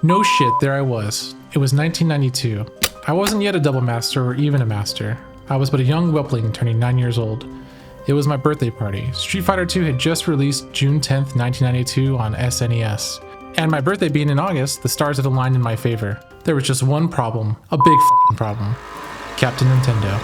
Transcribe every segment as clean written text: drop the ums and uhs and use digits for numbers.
No shit, there I was. It was 1992. I wasn't yet a double master or even a master. I was but a young whelpling turning 9 years old. It was my birthday party. Street Fighter II had just released June 10th, 1992 on SNES. And my birthday being in August, the stars had aligned in my favor. There was just one problem. A big f***ing problem. Captain Nintendo.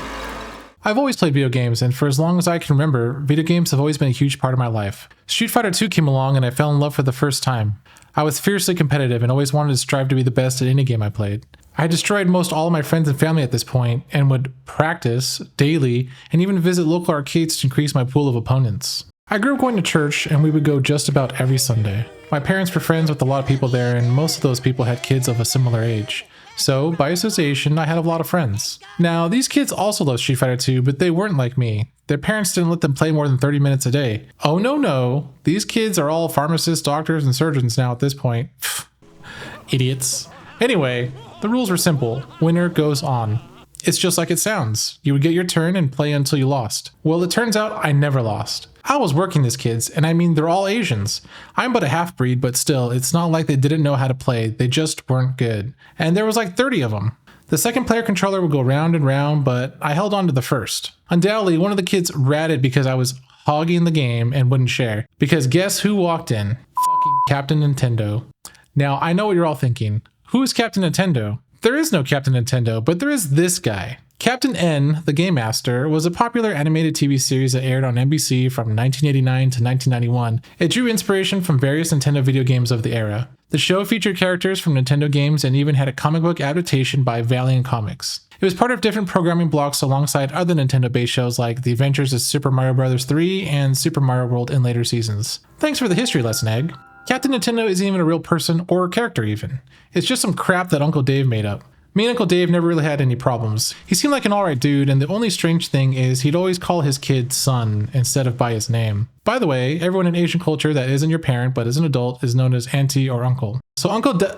I've always played video games, and for as long as I can remember, video games have always been a huge part of my life. Street Fighter II came along and I fell in love for the first time. I was fiercely competitive and always wanted to strive to be the best at any game I played. I had destroyed most all of my friends and family at this point and would practice daily and even visit local arcades to increase my pool of opponents. I grew up going to church and we would go just about every Sunday. My parents were friends with a lot of people there and most of those people had kids of a similar age. So, by association, I had a lot of friends. Now, these kids also loved Street Fighter 2, but they weren't like me. Their parents didn't let them play more than 30 minutes a day. Oh no. These kids are all pharmacists, doctors, and surgeons now at this point. Idiots. Anyway, the rules were simple. Winner goes on. It's just like it sounds. You would get your turn and play until you lost. Well, it turns out I never lost. I was working these kids, and I mean they're all Asians. I'm but a half-breed, but still, it's not like they didn't know how to play, they just weren't good. And there was like 30 of them. The second player controller would go round and round, but I held on to the first. Undoubtedly, one of the kids ratted because I was hogging the game and wouldn't share. Because guess who walked in? Fucking Captain Nintendo. Now, I know what you're all thinking. Who is Captain Nintendo? There is no Captain Nintendo, but there is this guy. Captain N, the Game Master, was a popular animated TV series that aired on NBC from 1989 to 1991. It drew inspiration from various Nintendo video games of the era. The show featured characters from Nintendo games and even had a comic book adaptation by Valiant Comics. It was part of different programming blocks alongside other Nintendo-based shows like The Adventures of Super Mario Bros. 3 and Super Mario World in later seasons. Thanks for the history lesson, Egg. Captain Nintendo isn't even a real person or character even. It's just some crap that Uncle Dave made up. Me and Uncle Dave never really had any problems. He seemed like an alright dude, and the only strange thing is he'd always call his kid son instead of by his name. By the way, everyone in Asian culture that isn't your parent but is an adult is known as auntie or uncle. So Captain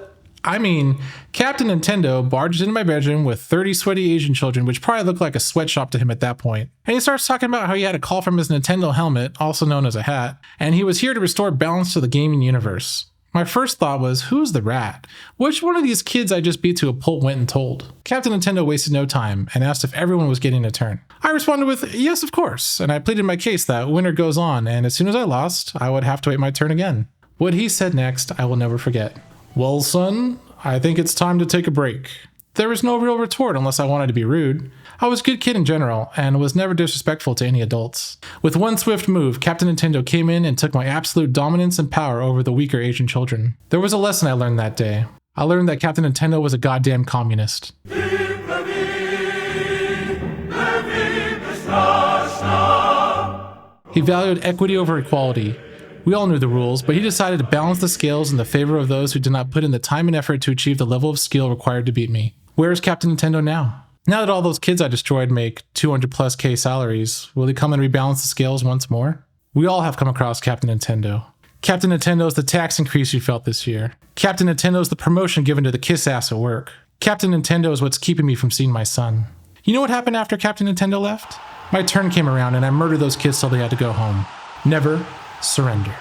Nintendo barged into my bedroom with 30 sweaty Asian children, which probably looked like a sweatshop to him at that point. And he starts talking about how he had a call from his Nintendo helmet, also known as a hat, and he was here to restore balance to the gaming universe. My first thought was, who's the rat? Which one of these kids I just beat to a pulp went and told? Captain Nintendo wasted no time and asked if everyone was getting a turn. I responded with, yes, of course, and I pleaded my case that winner goes on, and as soon as I lost, I would have to wait my turn again. What he said next, I will never forget. Well, son, I think it's time to take a break. There was no real retort unless I wanted to be rude. I was a good kid in general, and was never disrespectful to any adults. With one swift move, Captain Nintendo came in and took my absolute dominance and power over the weaker Asian children. There was a lesson I learned that day. I learned that Captain Nintendo was a goddamn communist. He valued equity over equality. We all knew the rules, but he decided to balance the scales in the favor of those who did not put in the time and effort to achieve the level of skill required to beat me. Where is Captain Nintendo now? Now that all those kids I destroyed make 200 plus K salaries, will he come and rebalance the scales once more? We all have come across Captain Nintendo. Captain Nintendo is the tax increase you felt this year. Captain Nintendo is the promotion given to the kiss ass at work. Captain Nintendo is what's keeping me from seeing my son. You know what happened after Captain Nintendo left? My turn came around and I murdered those kids till they had to go home. Never surrender.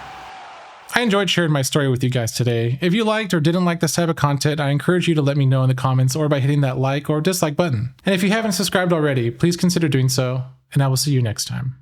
I enjoyed sharing my story with you guys today. If you liked or didn't like this type of content, I encourage you to let me know in the comments or by hitting that like or dislike button. And if you haven't subscribed already, please consider doing so, and I will see you next time.